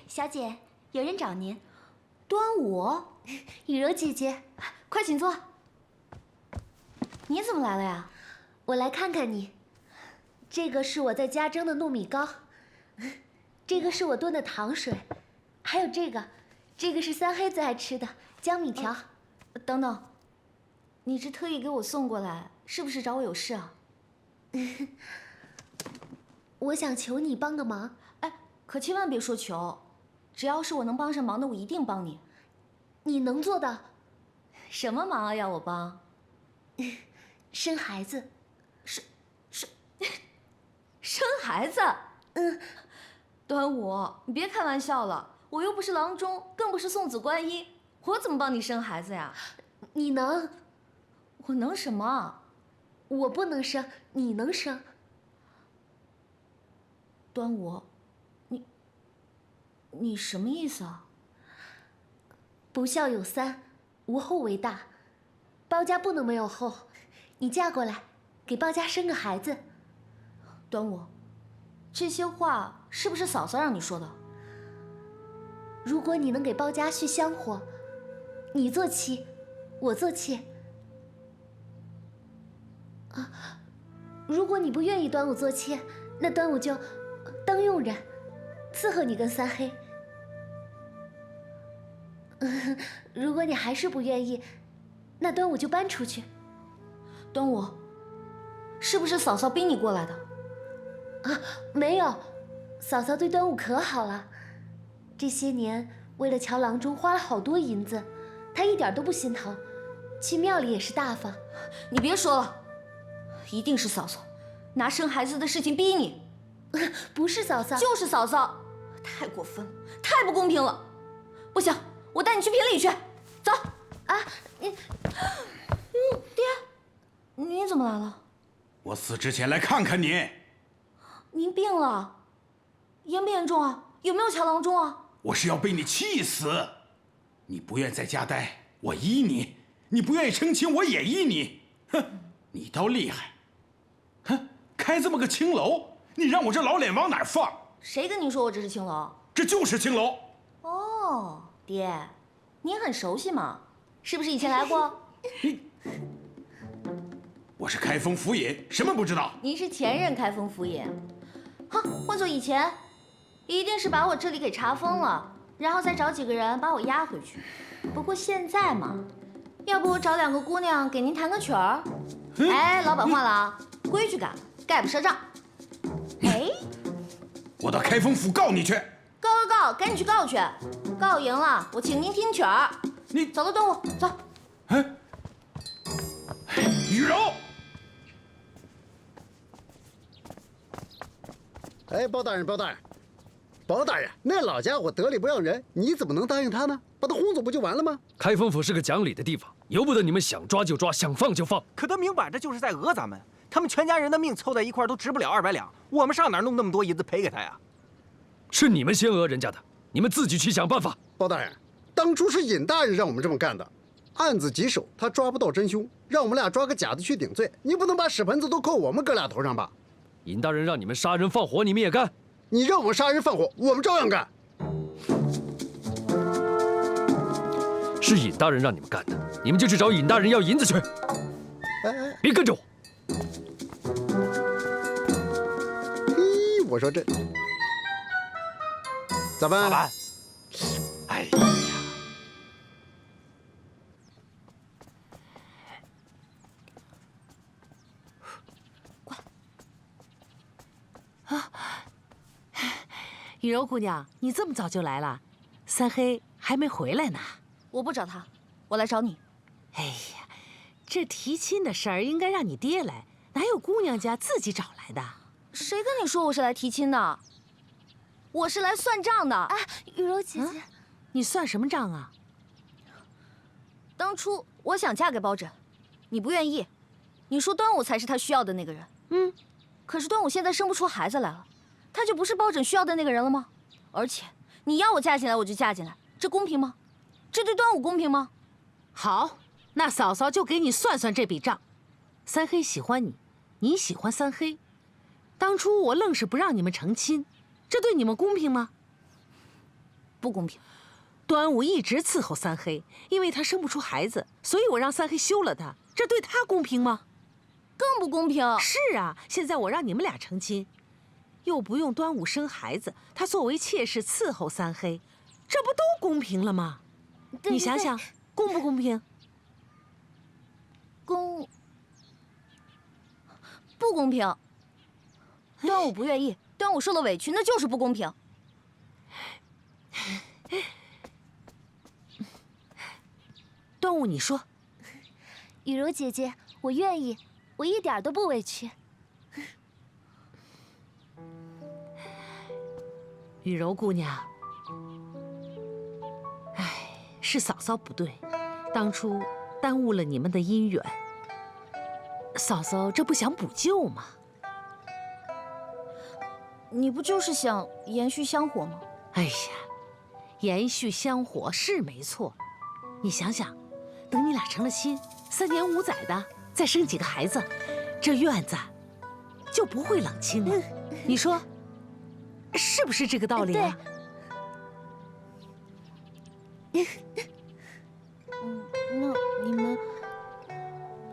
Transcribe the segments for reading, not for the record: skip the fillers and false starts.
小姐，有人找您。端午，雨柔姐姐，快请坐。你怎么来了呀？我来看看你。这个是我在家蒸的糯米糕，这个是我炖的糖水，还有这个是三黑最爱吃的江米条。等等，你是特意给我送过来，是不是找我有事啊？我想求你帮个忙。哎，可千万别说求，只要是我能帮上忙的，我一定帮你。你能做的？什么忙啊？要我帮？生孩子。生孩子？端午，你别开玩笑了，我又不是郎中，更不是送子观音，我怎么帮你生孩子呀？你能？我能什么？我不能生，你能生。端午，你什么意思啊？不孝有三，无后为大，包家不能没有后。你嫁过来，给包家生个孩子。端午，这些话是不是嫂嫂让你说的？如果你能给包家续香火，你做妻，我做妾。如果你不愿意端午做妾，那端午就当佣人，伺候你跟三黑。如果你还是不愿意，那端午就搬出去。端午，是不是嫂嫂逼你过来的？没有，嫂嫂对端午可好了，这些年为了乔郎中花了好多银子，她一点都不心疼，去庙里也是大方。你别说了，一定是嫂嫂拿生孩子的事情逼你。不是嫂嫂，就是嫂嫂，太过分了，太不公平了。不行，我带你去评理去。走。爹，你怎么来了？我死之前来看看你。您病了，严不严重啊？有没有乔郎中啊？我是要被你气死！你不愿在家待，我依你；你不愿意成亲，我也依你。哼，你倒厉害！哼，开这么个青楼，你让我这老脸往哪儿放？谁跟你说我这是青楼？这就是青楼。哦，爹，您很熟悉嘛？是不是以前来过？我是开封府尹，什么不知道？您是前任开封府尹。哼，换做以前，一定是把我这里给查封了，然后再找几个人把我押回去。不过现在嘛，要不我找2个姑娘给您弹个曲儿？哎，老板换了啊，规矩改了，概不赊账。哎，我到开封府告你去。告，赶紧去告去，告赢了我请您听曲儿。你走了，端午，走。雨柔。哎，包大人，包大人，那老家伙得理不让人，你怎么能答应他呢？把他轰走不就完了吗？开封府是个讲理的地方，由不得你们想抓就抓，想放就放。可他明摆着就是在讹咱们，他们全家人的命凑在一块都值不了200两，我们上哪弄那么多银子赔给他呀？是你们先讹人家的，你们自己去想办法。包大人，当初是尹大人让我们这么干的，案子棘手，他抓不到真凶，让我们俩抓个假的去顶罪，你不能把屎盆子都扣我们哥俩头上吧？尹大人让你们杀人放火，你们也干？你让我们杀人放火，我们照样干。是尹大人让你们干的，你们就去找尹大人要银子去。别跟着我。嘿，我说这咋办？老板，哎呀，雨柔姑娘，你这么早就来了，三黑还没回来呢。我不找他，我来找你。哎呀，这提亲的事儿应该让你爹来，哪有姑娘家自己找来的？谁跟你说我是来提亲的？我是来算账的。雨柔姐姐，你算什么账啊？当初我想嫁给包拯，你不愿意，你说端午才是他需要的那个人。可是端午现在生不出孩子来了，他就不是包拯需要的那个人了吗？而且你要我嫁进来我就嫁进来，这公平吗？这对端午公平吗？好，那嫂嫂就给你算算这笔账。三黑喜欢你，你喜欢三黑，当初我愣是不让你们成亲，这对你们公平吗？不公平。端午一直伺候三黑，因为他生不出孩子，所以我让三黑休了他，这对他公平吗？更不公平。是啊，现在我让你们俩成亲，又不用端午生孩子，他作为妾室伺候三黑，这不都公平了吗？对你想想，公不公平？不公平。端午不愿意，端午受了委屈，那就是不公平。端午，你说。雨柔姐姐，我愿意，我一点都不委屈。雨柔姑娘，哎，是嫂嫂不对，当初耽误了你们的姻缘。嫂嫂这不想补救吗？你不就是想延续香火吗？哎呀，延续香火是没错，你想想，等你俩成了亲，3年5载的，再生几个孩子，这院子就不会冷清了。你说，是不是这个道理啊？那你们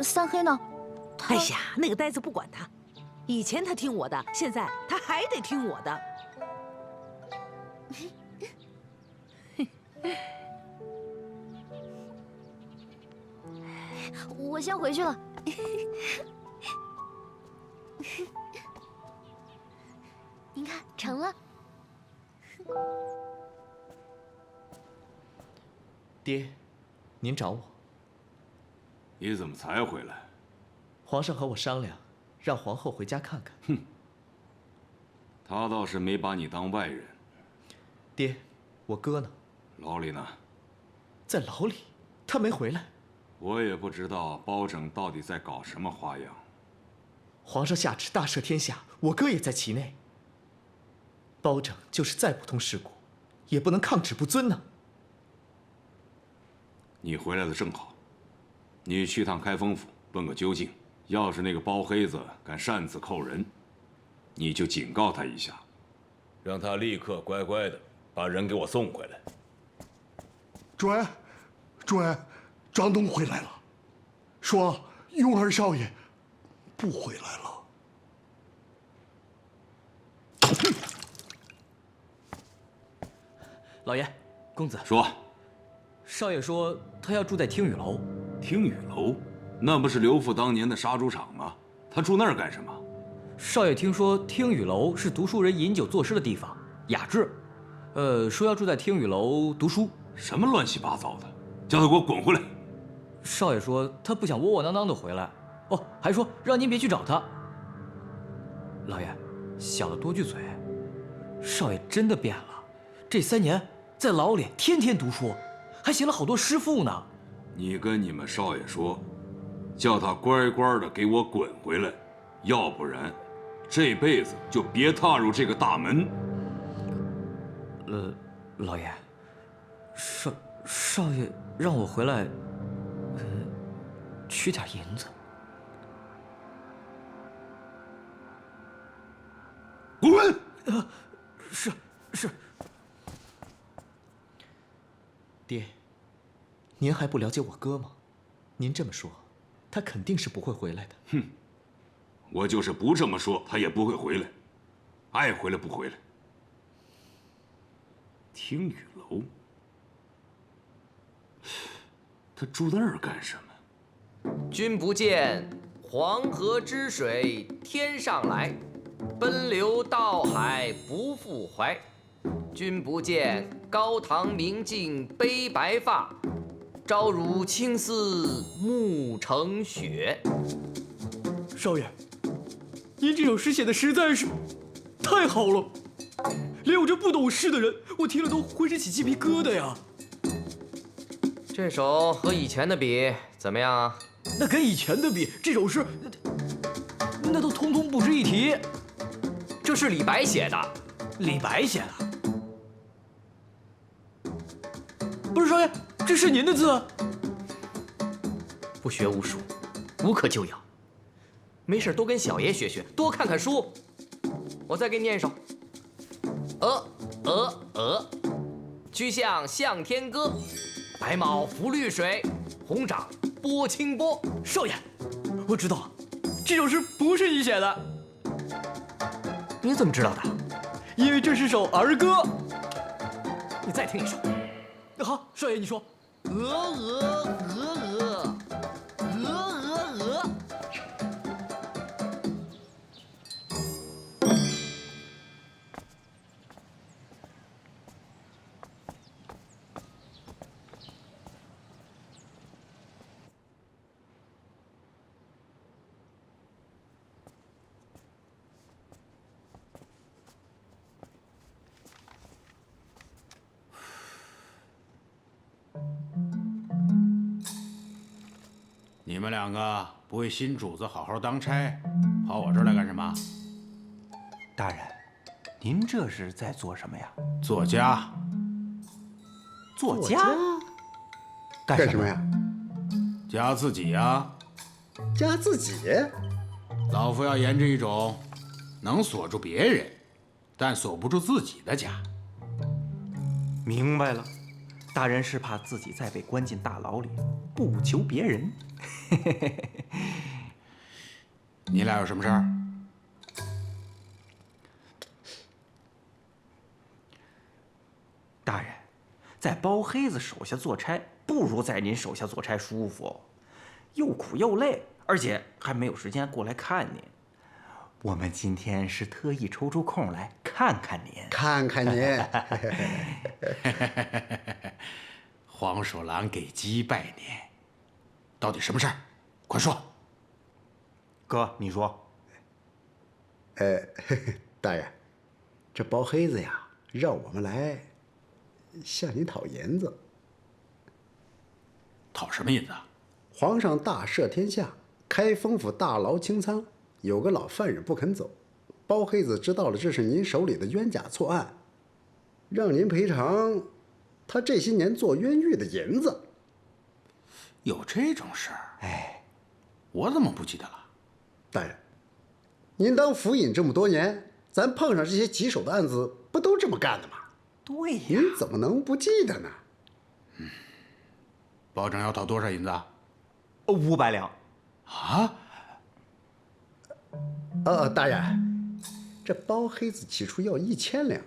三黑呢？哎呀，那个呆子不管他，以前他听我的，现在他还得听我的。我先回去了。您看，成了。爹，您找我。你怎么才回来？皇上和我商量，让皇后回家看看。哼，他倒是没把你当外人。爹，我哥呢？牢里呢？在牢里，他没回来。我也不知道包拯到底在搞什么花样。皇上下旨大赦天下，我哥也在其内。包拯就是再不通世故，也不能抗旨不遵呢。你回来的正好，你去趟开封府问个究竟。要是那个包黑子敢擅自扣人，你就警告他一下，让他立刻乖乖的把人给我送回来。主人，主人，张东回来了，说雍儿少爷不回来了。老爷，公子说，少爷说他要住在听雨楼。听雨楼，那不是刘父当年的杀猪场吗？他住那儿干什么？少爷听说听雨楼是读书人饮酒作诗的地方，雅致。说要住在听雨楼读书。什么乱七八糟的！叫他给我滚回来！少爷说他不想窝窝囊囊的回来。哦，还说让您别去找他。老爷，小的多句嘴，少爷真的变了。这3年在牢里天天读书，还写了好多诗赋呢。你跟你们少爷说，叫他乖乖的给我滚回来，要不然这辈子就别踏入这个大门。老爷，少爷让我回来，取点银子。滚！是。爹，您还不了解我哥吗？您这么说，他肯定是不会回来的。哼，我就是不这么说，他也不会回来，爱回来不回来。听雨楼，他住那儿干什么？君不见黄河之水天上来，奔流到海不复回。君不见高堂明镜悲白发，朝如青丝暮成雪。少爷，您这首诗写的实在是太好了，连我这不懂诗的人，我听了都浑身起鸡皮疙瘩呀。这首和以前的比怎么样啊？那跟以前的比，这首诗那都通通不值一提。这是李白写的。李白写的？不是少爷，这是您的字。不学无术，无可救药。没事多跟小爷学学，多看看书。我再给你念一首。曲项向天歌，白毛浮绿水，红掌拨清波。少爷，我知道，这首诗不是你写的。你怎么知道的？因为这是首儿歌。你再听一首。好，少爷你说。鹅鹅鹅鹅，鹅鹅鹅。你们两个不为新主子好好当差，跑我这儿来干什么？大人，您这是在做什么呀？作家。作家？干什么呀？加自己呀。加自己？老夫要研制一种能锁住别人，但锁不住自己的家。明白了，大人是怕自己再被关进大牢里，不求别人。你俩有什么事儿？大人，在包黑子手下做差，不如在您手下做差舒服，又苦又累，而且还没有时间过来看您。我们今天是特意抽出空来看看您，看看您。黄鼠狼给鸡拜年，到底什么事儿？快说。哥，你说。大人，这包黑子呀，让我们来向您讨银子。讨什么银子？皇上大赦天下，开封府大牢清仓，有个老犯人不肯走，包黑子知道了这是您手里的冤假错案，让您赔偿他这些年做冤狱的银子。有这种事儿？哎，我怎么不记得了？大人，您当府尹这么多年，咱碰上这些棘手的案子，不都这么干的吗？对呀，您怎么能不记得呢？保证要讨多少银子？500两。啊？大人，这包黑子起初要1000两，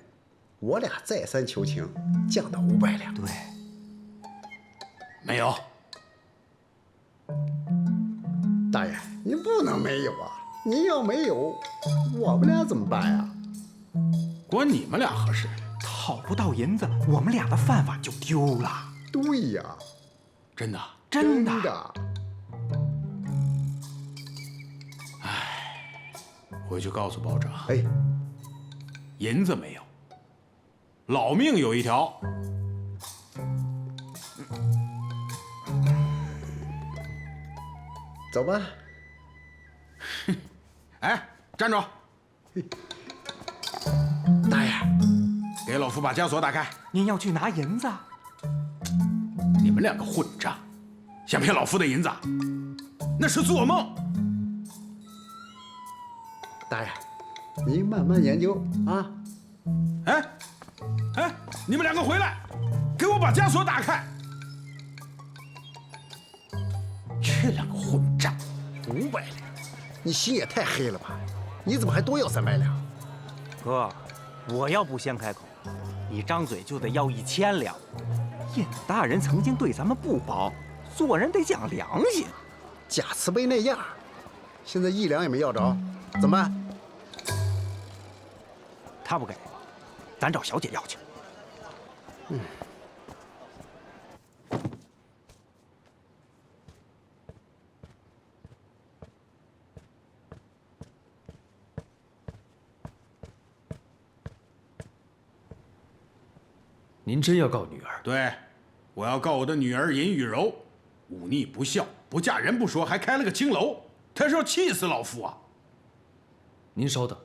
我俩再三求情，降到500两。对，没有。大人，您不能没有啊！您要没有，我们俩怎么办呀？关你们俩何事？讨不到银子，我们俩的饭碗就丢了。对呀，真的？真的。唉，回去告诉包拯。哎，银子没有，老命有一条。走吧。哎，站住！大爷，给老夫把枷锁打开。您要去拿银子？你们两个混账，想骗老夫的银子，那是做梦。大爷，您慢慢研究啊。哎，你们两个回来，给我把枷锁打开。这两个混账，500两，你心也太黑了吧？你怎么还多要300两？哥，我要不先开口，你张嘴就得要1000两。尹大人曾经对咱们不薄，做人得讲良心。假慈悲那样，现在1两也没要着，怎么办？他不给，咱找小姐要去。您真要告女儿？对，我要告我的女儿尹雨柔，忤逆不孝，不嫁人不说，还开了个青楼，她是要气死老夫啊！您稍等。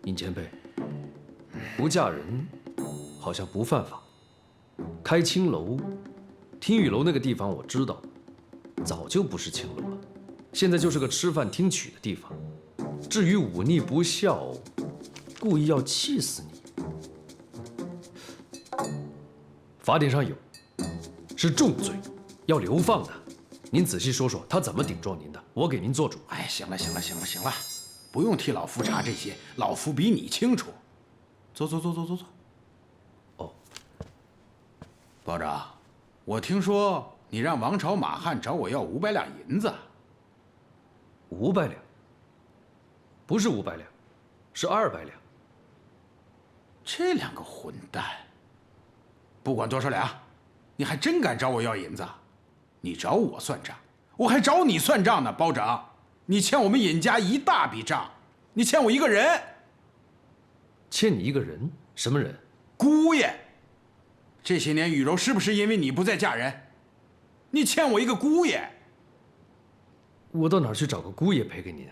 尹前辈，不嫁人好像不犯法，开青楼，听雨楼那个地方我知道，早就不是青楼了，现在就是个吃饭听曲的地方。至于忤逆不孝，故意要气死你。法典上有，是重罪，要流放的。您仔细说说他怎么顶撞您的，我给您做主。哎，行了，不用替老夫查这些，老夫比你清楚。坐。哦，保长，我听说你让王朝马汉找我要500两银子。500两，不是500两，是200两。这两个混蛋，不管多少两，你还真敢找我要银子？你找我算账，我还找你算账呢，包拯。你欠我们尹家一大笔账，你欠我一个人。欠你一个人？什么人？姑爷。这些年雨柔是不是因为你不再嫁人？你欠我一个姑爷。我到哪儿去找个姑爷赔给你？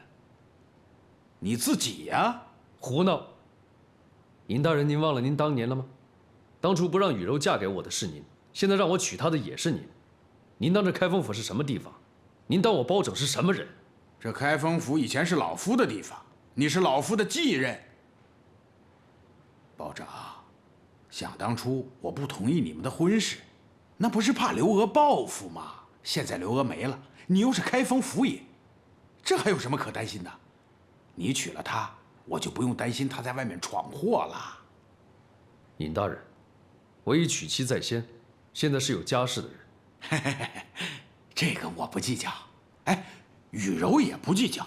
你自己呀！胡闹！尹大人，您忘了您当年了吗？当初不让雨柔嫁给我的是您，现在让我娶她的也是您。您当这开封府是什么地方？您当我包拯是什么人？这开封府以前是老夫的地方，你是老夫的继任。包拯，想当初我不同意你们的婚事，那不是怕刘娥报复吗？现在刘娥没了，你又是开封府尹，这还有什么可担心的？你娶了她，我就不用担心她在外面闯祸了。尹大人，我已娶妻在先，现在是有家室的人。这个我不计较。哎，雨柔也不计较，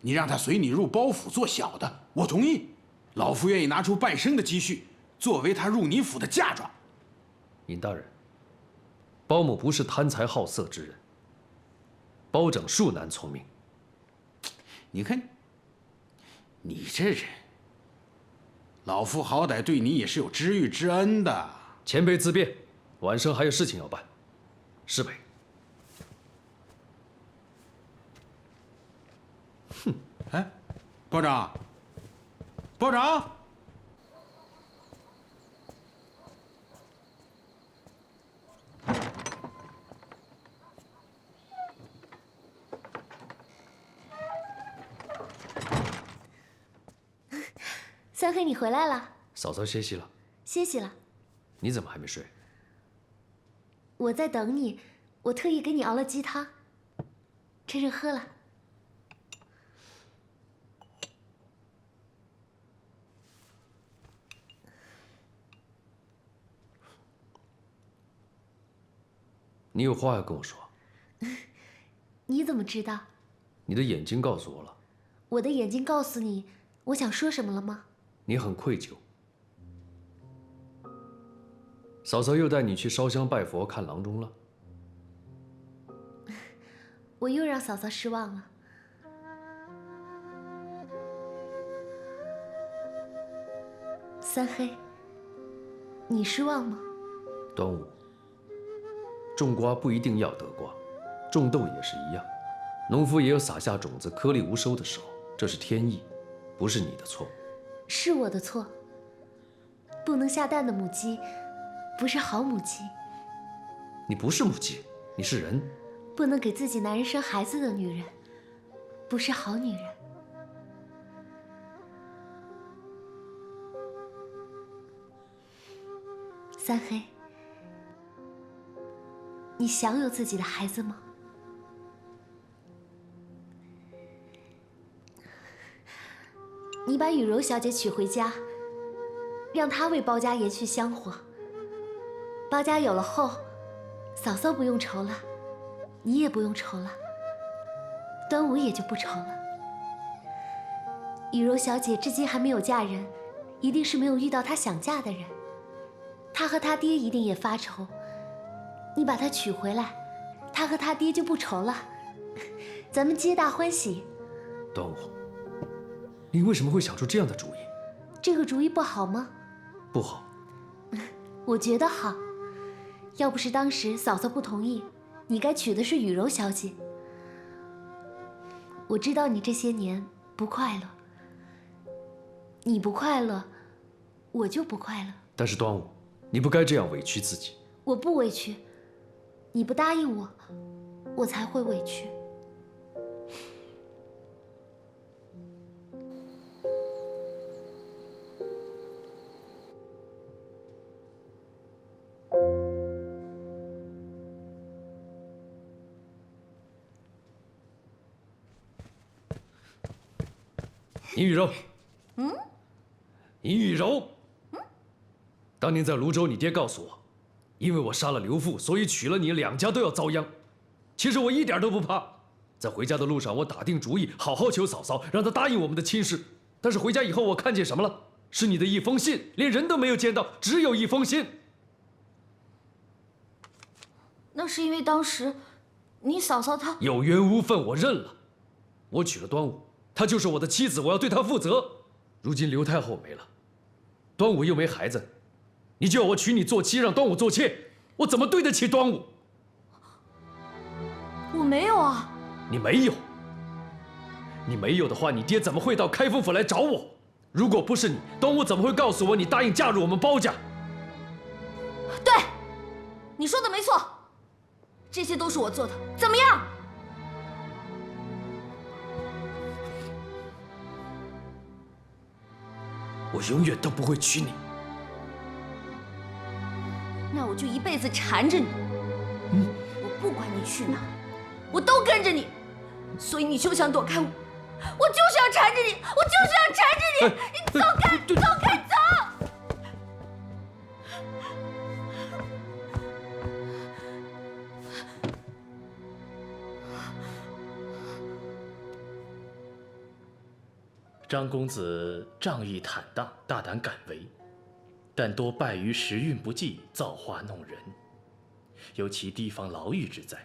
你让她随你入包府做小的，我同意。老夫愿意拿出半生的积蓄，作为她入你府的嫁妆。尹大人，包某不是贪财好色之人，包拯恕难从命。你看，你这人，老夫好歹对你也是有知遇之恩的。前辈自便，晚上还有事情要办。是呗。哼，哎，包拯，包拯，三黑，你回来了。嫂嫂歇息了。歇息了。你怎么还没睡？我在等你，我特意给你熬了鸡汤，趁热喝了。你有话要跟我说？你怎么知道？你的眼睛告诉我了。我的眼睛告诉你，我想说什么了吗？你很愧疚。嫂嫂又带你去烧香拜佛看郎中了。我又让嫂嫂失望了。三黑，你失望吗？端午，种瓜不一定要得瓜，种豆也是一样，农夫也有撒下种子颗粒无收的时候，这是天意，不是你的错。是我的错。不能下蛋的母鸡，不是好母鸡。你不是母鸡，你是人。不能给自己男人生孩子的女人，不是好女人。三黑，你想有自己的孩子吗？你把雨柔小姐娶回家，让她为包家延续香火。包家有了后，嫂嫂不用愁了，你也不用愁了，端午也就不愁了。雨柔小姐至今还没有嫁人，一定是没有遇到她想嫁的人。她和她爹一定也发愁，你把她娶回来，她和她爹就不愁了，咱们皆大欢喜。端午，你为什么会想出这样的主意？这个主意不好吗？不好。我觉得好。要不是当时嫂嫂不同意，你该娶的是雨柔小姐。我知道你这些年不快乐，你不快乐，我就不快乐。但是端午，你不该这样委屈自己。我不委屈，你不答应我，我才会委屈。尹雨柔，尹雨柔，当年在泸州，你爹告诉我，因为我杀了刘父，所以娶了你，两家都要遭殃。其实我一点都不怕。在回家的路上，我打定主意好好求嫂嫂，让她答应我们的亲事。但是回家以后，我看见什么了？是你的一封信，连人都没有见到，只有一封信。那是因为当时你嫂嫂她有缘无分，我认了。我娶了端午，她就是我的妻子，我要对她负责。如今刘太后没了，端午又没孩子，你就要我娶你做妻，让端午做妾，我怎么对得起端午？我没有啊。你没有，你没有的话，你爹怎么会到开封府来找我？如果不是你，端午怎么会告诉我你答应嫁入我们包家？对，你说的没错，这些都是我做的，怎么样？我永远都不会娶你。那我就一辈子缠着你。我不管你去哪，我都跟着你。所以你休想躲开我，我就是要缠着你，我就是要缠着你！你走开，走开，走！张公子仗义坦荡，大胆敢为，但多败于时运不济，造化弄人。尤其提防牢狱之灾，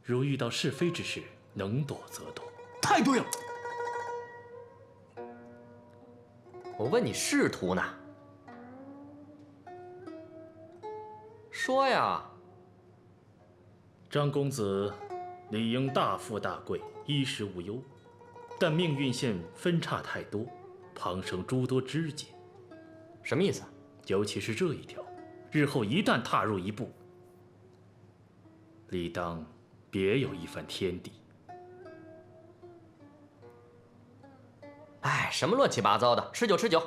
如遇到是非之事，能躲则躲。太对了。我问你仕途呢？说呀！张公子理应大富大贵，衣食无忧，但命运线分叉太多，旁生诸多枝节。什么意思？尤其是这一条，日后一旦踏入一步，理当别有一番天地。哎，什么乱七八糟的！吃酒，吃酒。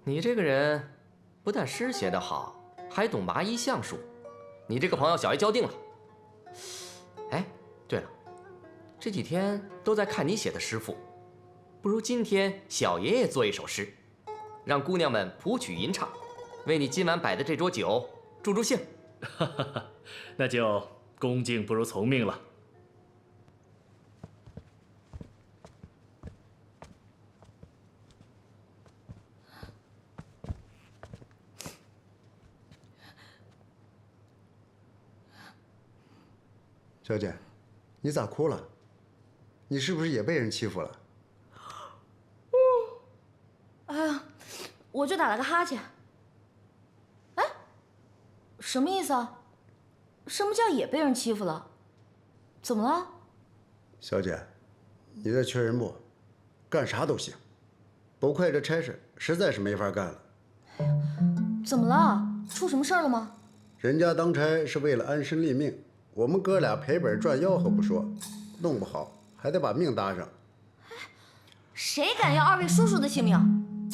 你这个人不但诗写得好，还懂麻衣相术。你这个朋友小爷交定了。哎，对了，这几天都在看你写的诗赋，不如今天小爷也做一首诗，让姑娘们谱曲吟唱，为你今晚摆的这桌酒助助兴。那就恭敬不如从命了。小姐，你咋哭了？你是不是也被人欺负了？哎呀，我就打了个哈欠。哎，什么意思啊？什么叫也被人欺负了？怎么了？小姐，你在缺人不？干啥都行，不快这差事实在是没法干了。怎么了？出什么事儿了吗？人家当差是为了安身立命，我们哥俩赔本赚吆喝不说，弄不好还得把命搭上。谁敢要二位叔叔的性命？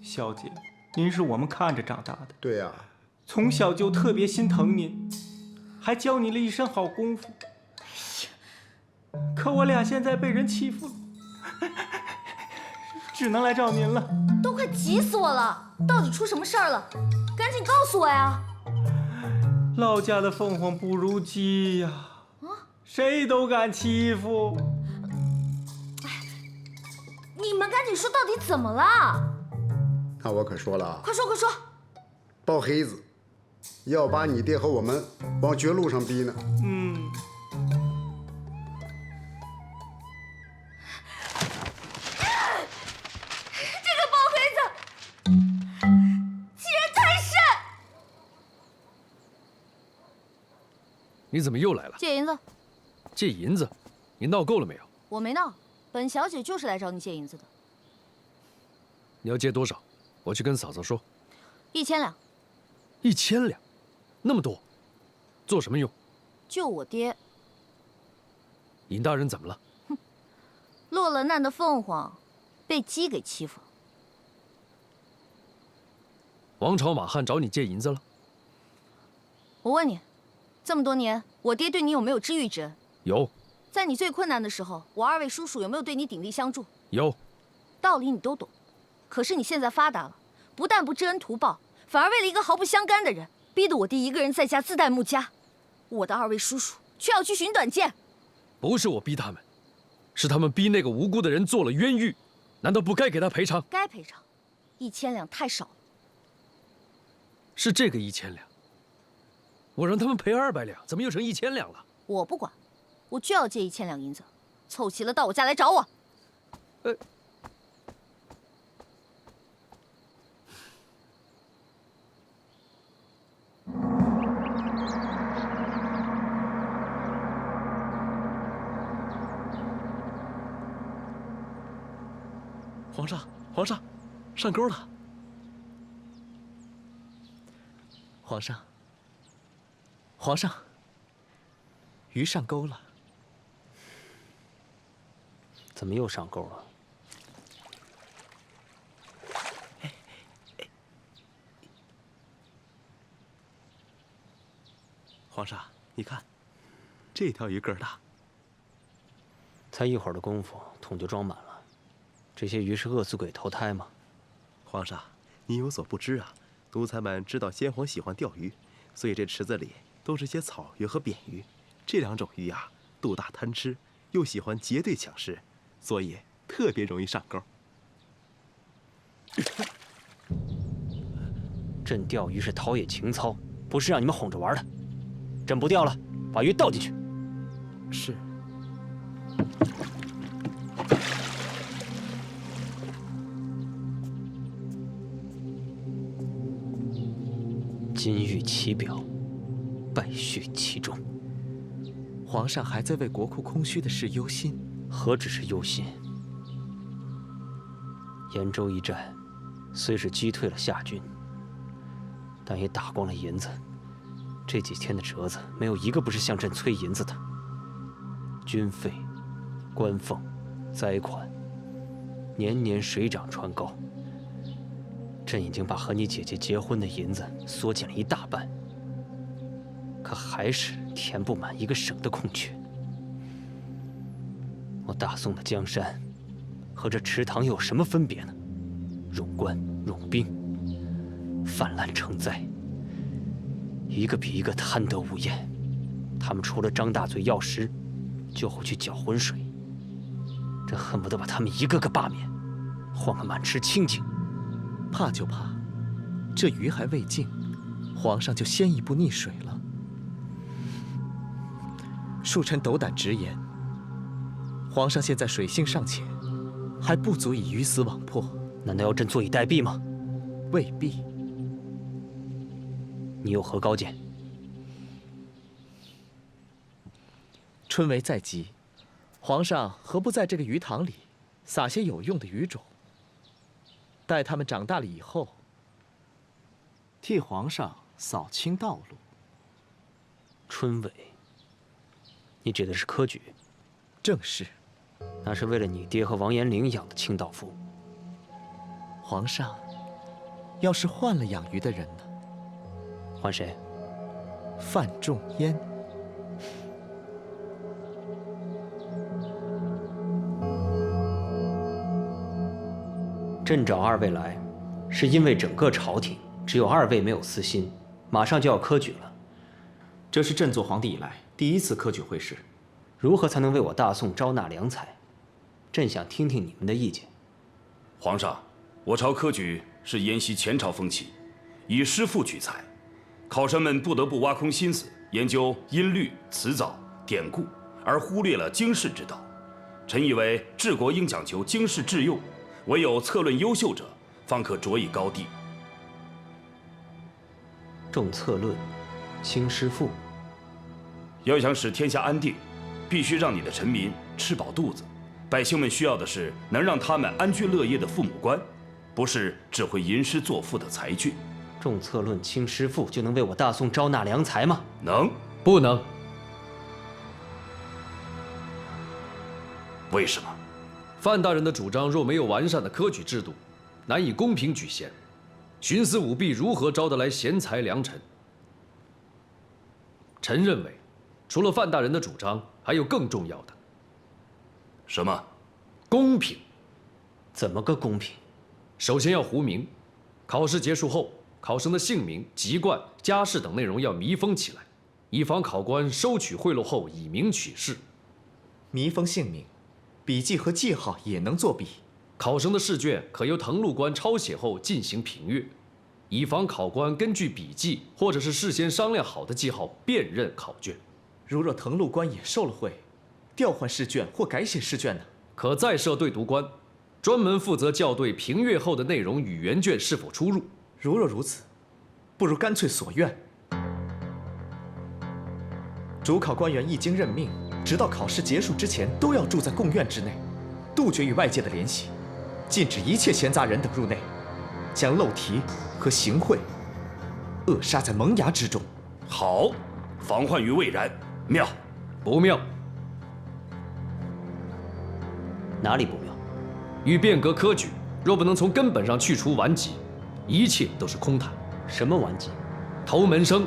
小姐，您是我们看着长大的，对呀，从小就特别心疼您，还教你了一身好功夫。可我俩现在被人欺负了，只能来找您了。都快急死我了！到底出什么事儿了？赶紧告诉我呀！老家的凤凰不如鸡呀，谁都敢欺负。你们赶紧说，到底怎么了？那我可说了啊，快说快说！包黑子要把你爹和我们往绝路上逼呢。这个包黑子欺人太甚！你怎么又来了？借银子。借银子？你闹够了没有？我没闹，本小姐就是来找你借银子的。你要借多少？我去跟嫂嫂说。1000两。1000两，那么多，做什么用？救我爹。尹大人怎么了？落了难的凤凰，被鸡给欺负了。王朝马汉找你借银子了？我问你，这么多年，我爹对你有没有知遇之恩？有，在你最困难的时候，我二位叔叔有没有对你鼎力相助？有。道理你都懂，可是你现在发达了，不但不知恩图报，反而为了一个毫不相干的人，逼得我爹一个人在家自带木家。我的二位叔叔却要去寻短见。不是我逼他们，是他们逼那个无辜的人做了冤狱，难道不该给他赔偿？该赔偿，1000两太少了。是这个1000两，我让他们赔200两，怎么又成1000两了？我不管，我就要借1000两银子，凑齐了到我家来找我。皇上，皇上，上钩了！皇上，皇上，鱼上钩了。怎么又上钩了？皇上，你看，这条鱼个儿大。才一会儿的功夫，桶就装满了。这些鱼是饿死鬼投胎吗？皇上，你有所不知啊，奴才们知道先皇喜欢钓鱼，所以这池子里都是些草鱼和扁鱼。这2种鱼呀，肚大贪吃，又喜欢结队抢食，所以特别容易上钩。朕钓鱼是陶冶情操，不是让你们哄着玩的。朕不钓了，把鱼倒进去。是。金玉其表，败絮其中。皇上还在为国库空虚的事忧心，何止是忧心？延州一战，虽是击退了夏军，但也打光了银子。这几天的折子，没有一个不是向朕催银子的。军费、官俸、灾款，年年水涨船高。朕已经把和你姐姐结婚的银子缩减了1大半，可还是填不满一个省的空缺。我大宋的江山和这池塘有什么分别呢？冗官、冗兵，泛滥成灾，一个比一个贪得无厌。他们除了张大嘴要食，就会去搅浑水。朕恨不得把他们一个个罢免，换个满池清净。怕就怕，这鱼还未净，皇上就先一步溺水了。恕臣斗胆直言，皇上现在水性尚浅，还不足以鱼死网破。难道要朕坐以待毙吗？未必。你有何高见？春闱在即，皇上何不在这个鱼塘里撒些有用的鱼种？待它们长大了以后，替皇上扫清道路。春闱，你指的是科举？正是。那是为了你爹和王延龄养的清道夫。皇上，要是换了养鱼的人呢？换谁？范仲淹。朕找2位来，是因为整个朝廷只有2位没有私心，马上就要科举了。这是朕做皇帝以来第1次科举会试。如何才能为我大宋招纳良才？朕想听听你们的意见。皇上，我朝科举是沿袭前朝风气，以诗赋取材，考生们不得不挖空心思研究音律、词藻、典故，而忽略了经世之道。臣以为治国应讲求经世致用，唯有策论优秀者，方可着以高地。重策论，轻诗赋。要想使天下安定，必须让你的臣民吃饱肚子。百姓们需要的是能让他们安居乐业的父母官，不是只会吟诗作赋的才俊。重策论，轻诗赋，就能为我大宋招纳良才吗？能？不能。为什么？范大人的主张若没有完善的科举制度，难以公平举贤。徇私舞弊如何招得来贤才良臣？臣认为，除了范大人的主张，还有更重要的。什么？公平。怎么个公平？首先要糊名，考试结束后，考生的姓名、籍贯、家世等内容要密封起来，以防考官收取贿赂后以名取士。密封姓名，笔记和记号也能作弊。考生的试卷可由誊录官抄写后进行评阅，以防考官根据笔记或者是事先商量好的记号辨认考卷。如若誊录官也受了贿，调换试卷或改写试卷呢？可再设对读官，专门负责校对评阅后的内容与原卷是否出入。如若如此，不如干脆所愿。主考官员一经任命，直到考试结束之前，都要住在贡院之内，杜绝与外界的联系，禁止一切闲杂人等入内，将漏题和行贿扼杀在萌芽之中。好，防患于未然，妙。不妙。哪里不妙？欲变革科举，若不能从根本上去除顽疾，一切都是空谈。什么顽疾？投门生，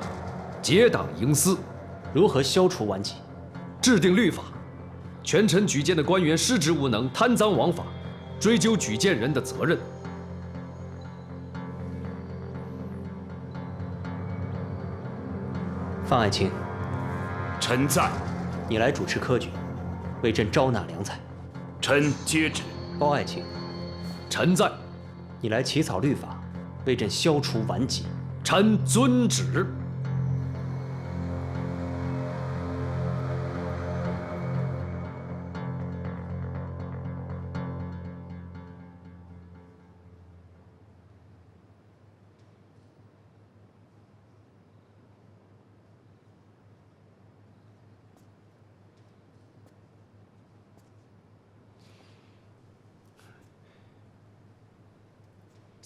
结党营私。如何消除顽疾？制定律法，权臣举荐的官员失职无能、贪赃枉法，追究举荐人的责任。范爱卿，臣在。你来主持科举，为朕招纳良才。臣接旨。包爱卿，臣在。你来起草律法，为朕消除顽疾。臣遵旨。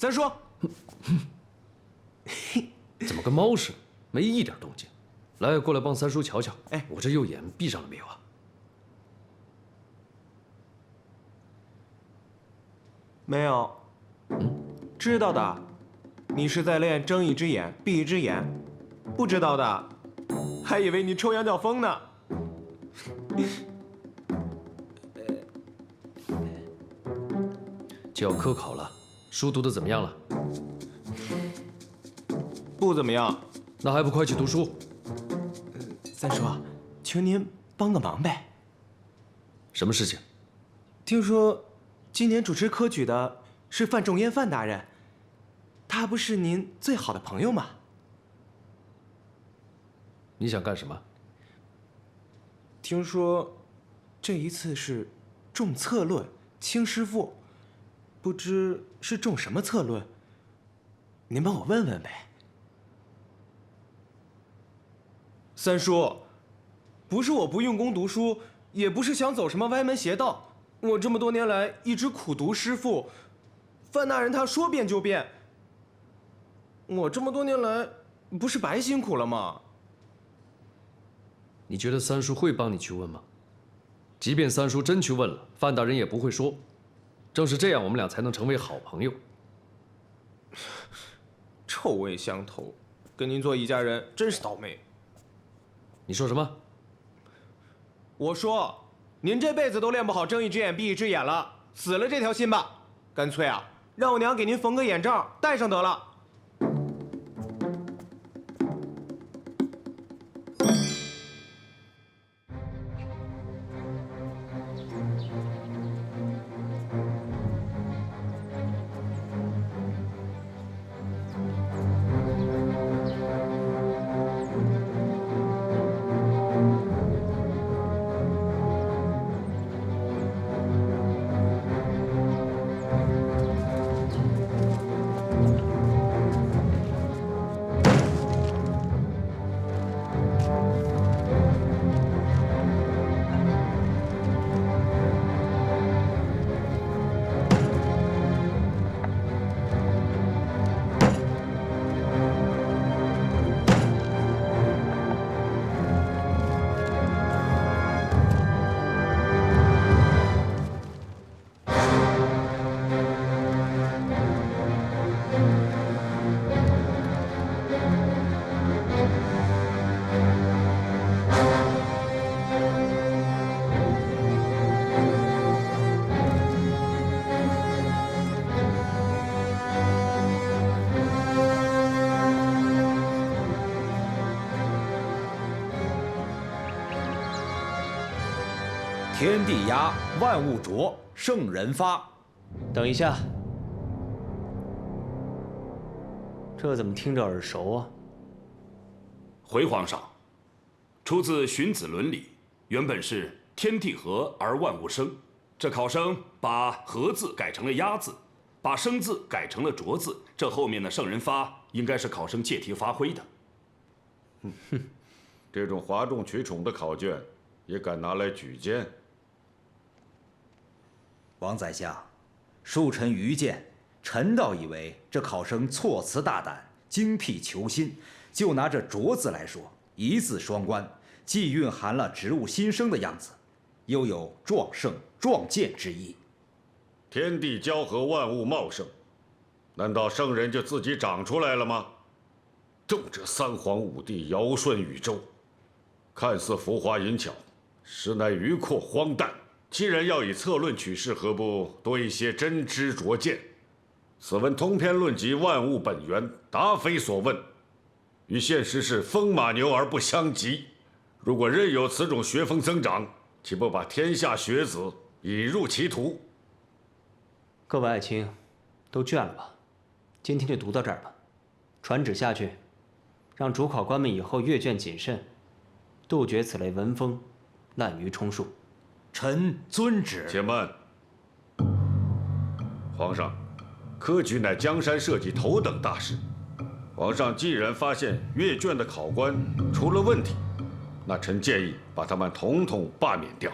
三叔，怎么跟猫似的，没一点动静？来，过来帮三叔瞧瞧。哎，我这右眼闭上了没有啊？没有。知道的，你是在练睁一只眼闭一只眼；不知道的，还以为你抽羊角风呢。就要科考了。书读得怎么样了？不怎么样。那还不快去读书？三叔，求您帮个忙呗。什么事情？听说今年主持科举的是范仲淹范大人，他不是您最好的朋友吗？你想干什么？听说这一次是重策论，轻诗赋。不知是中什么策论，您帮我问问呗。三叔，不是我不用功读书，也不是想走什么歪门邪道，我这么多年来一直苦读诗赋，范大人他说变就变，我这么多年来不是白辛苦了吗？你觉得三叔会帮你去问吗？即便三叔真去问了，范大人也不会说。正是这样，我们俩才能成为好朋友。臭味相投，跟您做一家人真是倒霉。你说什么？我说，您这辈子都练不好睁一只眼闭一只眼了，死了这条心吧。干脆啊，让我娘给您缝个眼罩戴上得了。天地压，万物浊，圣人发。等一下，这怎么听着耳熟啊？回皇上，出自《荀子·伦理》，原本是天地合而万物生。这考生把“合”字改成了“压”字，把“生”字改成了“浊”字，这后面的圣人发应该是考生借题发挥的。这种哗众取宠的考卷，也敢拿来举荐？王宰相，恕臣愚见，臣倒以为这考生措辞大胆，精辟求新。就拿这“浊”字来说，一字双关，既蕴含了植物新生的样子，又有壮盛、壮健之意。天地交合，万物茂盛，难道圣人就自己长出来了吗？动辄三皇五帝，尧舜禹周，看似浮华淫巧，实乃迂阔荒诞。既然要以策论取士，何不多一些真知灼见？此文通篇论及万物本源，答非所问，与现实是风马牛而不相及。如果任由此种学风增长，岂不把天下学子引入歧途？各位爱卿，都倦了吧？今天就读到这儿吧。传旨下去，让主考官们以后阅卷谨慎，杜绝此类文风滥竽充数。臣遵旨。且慢，皇上，科举乃江山社稷头等大事。皇上既然发现阅卷的考官出了问题，那臣建议把他们统统罢免掉。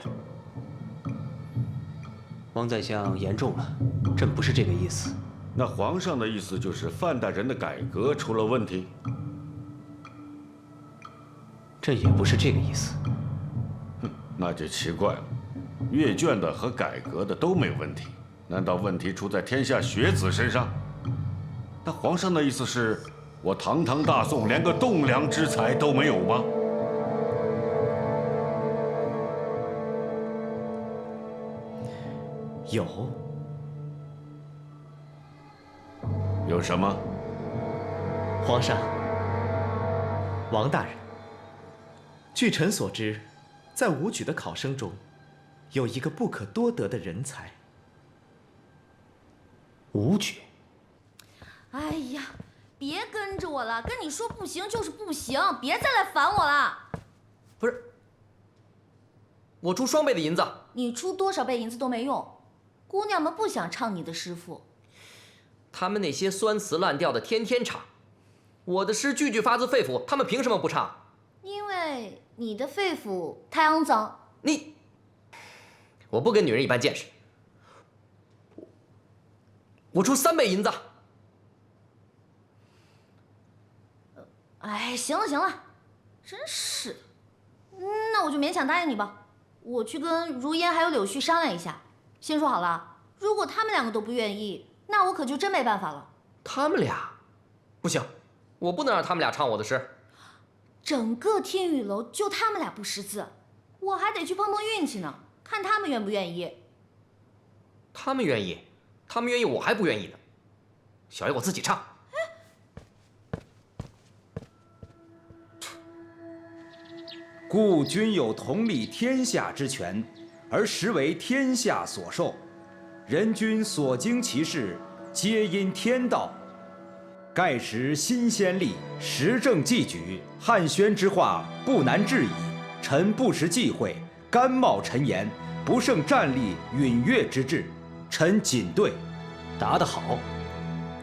王宰相言重了，朕不是这个意思。那皇上的意思就是范大人的改革出了问题？朕也不是这个意思。哼，那就奇怪了。阅卷的和改革的都没问题，难道问题出在天下学子身上？那皇上的意思是，我堂堂大宋连个栋梁之才都没有吗？有。有什么？皇上，王大人，据臣所知，在武举的考生中，有一个不可多得的人才。武举？哎呀，别跟着我了，跟你说不行就是不行，别再来烦我了。不是，我出双倍的银子。你出多少倍银子都没用，姑娘们不想唱你的诗赋。他们那些酸词烂调的天天唱，我的诗句句发自肺腑，他们凭什么不唱？因为你的肺腑太肮脏。我不跟女人一般见识。我出3倍银子。哎，行了行了，真是。那我就勉强答应你吧。我去跟如烟还有柳絮商量一下。先说好了，如果他们2个都不愿意，那我可就真没办法了。他们俩，不行，我不能让他们俩唱我的诗。整个天玉楼就他们俩不识字，我还得去碰碰运气呢，看他们愿不愿意。他们愿意，我还不愿意呢。小爷我自己唱。故君有统理天下之权，而实为天下所受。人君所经其事，皆因天道。盖时新先例，时政既举，汉宣之化不难治矣。臣不识忌讳，甘冒臣言，不胜战力允越之志。臣谨对。答得好，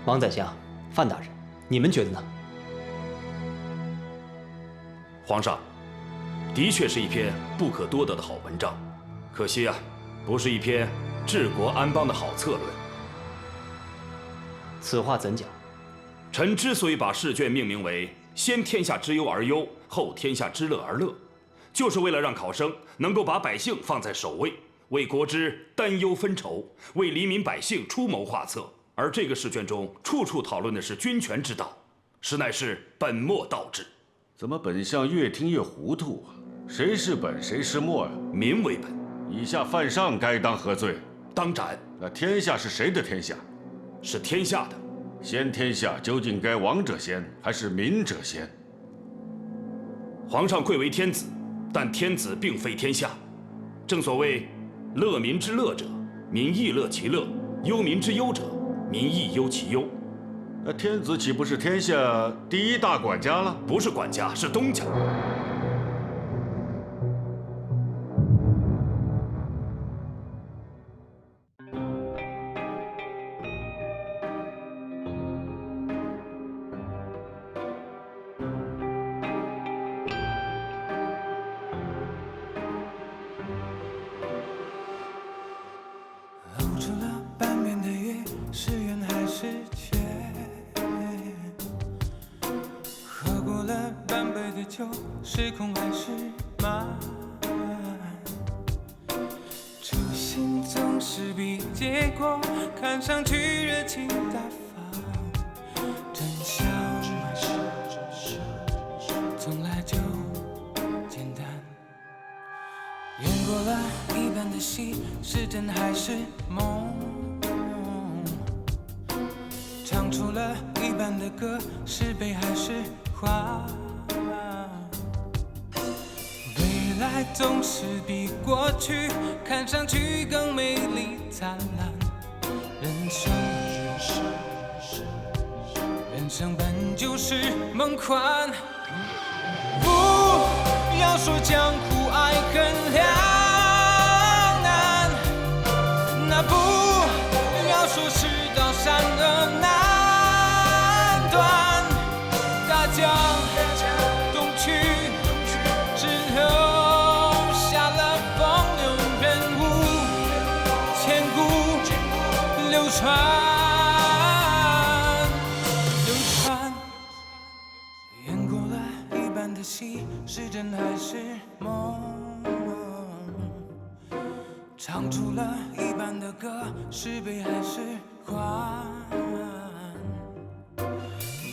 王宰相、范大人，你们觉得呢？皇上，的确是一篇不可多得的好文章，可惜啊，不是一篇治国安邦的好策论。此话怎讲？臣之所以把试卷命名为“先天下之忧而忧，后天下之乐而乐”，就是为了让考生能够把百姓放在首位，为国之担忧分愁，为黎民百姓出谋划策。而这个试卷中处处讨论的是君权之道，实乃是本末倒置。怎么本相越听越糊涂啊？谁是本，谁是末呀？民为本。以下犯上该当何罪？当斩。那天下是谁的天下？是天下的。先天下究竟该王者先，还是民者先？皇上贵为天子，但天子并非天下。正所谓，乐民之乐者，民亦乐其乐；忧民之忧者，民亦忧其忧。那天子岂不是天下第一大管家了？不是管家，是东家。是空还是满？初心总是比结果看上去热情大方，真相从来就简单。演过了一半的戏，是真还是梦？唱出了一半的歌，是悲还是欢？未来总是比过去看上去更美丽灿烂。人生本就是梦幻，不要说江湖爱恨两难，那不要说世道善恶难断，大江东去，只留下了风流人物，千古流传。演过了一半的戏，是真还是梦？唱出了一半的歌，是悲还是欢？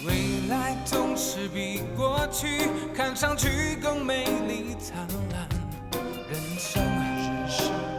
未来总是比过去看上去更美丽灿烂。